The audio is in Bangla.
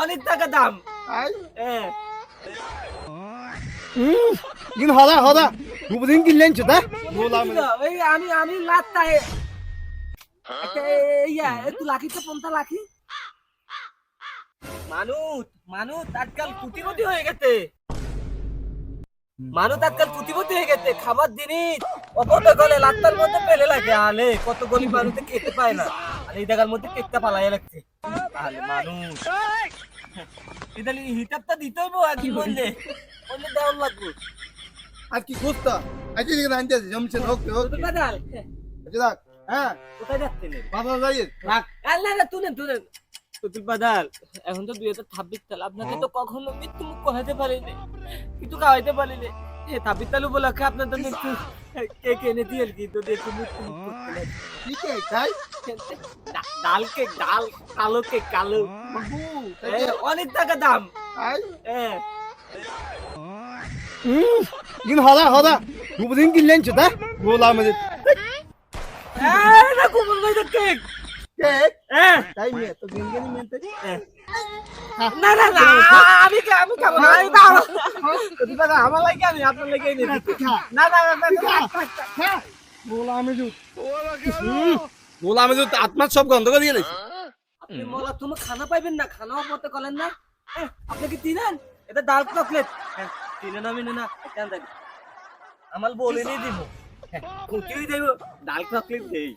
অনেক টাকা দাম। আই হ্যাঁ ইন হদা হদা দুদিন কিনলেন চুদা গোলাম ওই আমি লাত্তা ইয়া একটু লাখি তো পন্থা লাখি মানুষ মানুষ আজকাল কুটিপতি হয়ে গেছে। মানুষ আজকাল কুটিপতি হয়ে গেছে। খাবার জিনিস অপত গলে লাত্তার মধ্যে ফেলে লাগে। আলে কত গরিব মানুষ খেতে পায় না, আর এই জায়গার মধ্যে কেকটা পালাই লাগছে। তাহলে মানুষ ইদানি হিসাবটা দিতে হইব একদিন বললে বললে দেওয়ার লাগবে। আর কি করতা আজকে দিকে আনতে জমছে ওকে ওকে বাদাল আচ্ছা হ্যাঁ কোথায় যাচ্ছেন? বাবা যাই রাখ আল্লাহ না তুলেন তুলেন তুতুল বাদাল। এখন তো 2026 সাল, আপনাকে তো কখনো মৃত্যু মুখ করাতে পারিনি, কিন্তু খাওয়াইতে পারিনি। 26 সাল উপলক্ষে আপনার জন্য একটু কেক এনে দিয়ে আর কি, তো একটু মৃত্যু মুখ করতে ঠিক আছে তাই ডাল কেক, ডাল কালো কেক, কালো বাবু অনেক টাকা দাম। আই হ্যাঁ ইন হদা হদা দুদিন কিনলেন চুদা গোলাম না কুমল ভাই কেক কেক হ্যাঁ তাই নিয়ে তো গেনগেনি মেনতে না না না আমি খাবো না, আমি খাবো না। আমার লাগে আমি আপনার লাগে এনে দিচ্ছি। না না না না গোলামে তো আত্মার সব গন্ধ করে দিয়ে আপনি মোলা তুমি খানা পাইবেন না, খানাও পড়তে করেন না। আপনি কি চিনেন এটা ডার্ক চকলেট? চিনেন আমি না কেন দেখ আমার বলে নিয়ে দিব। কুকিও দেব, ডার্ক চকলেট দেই।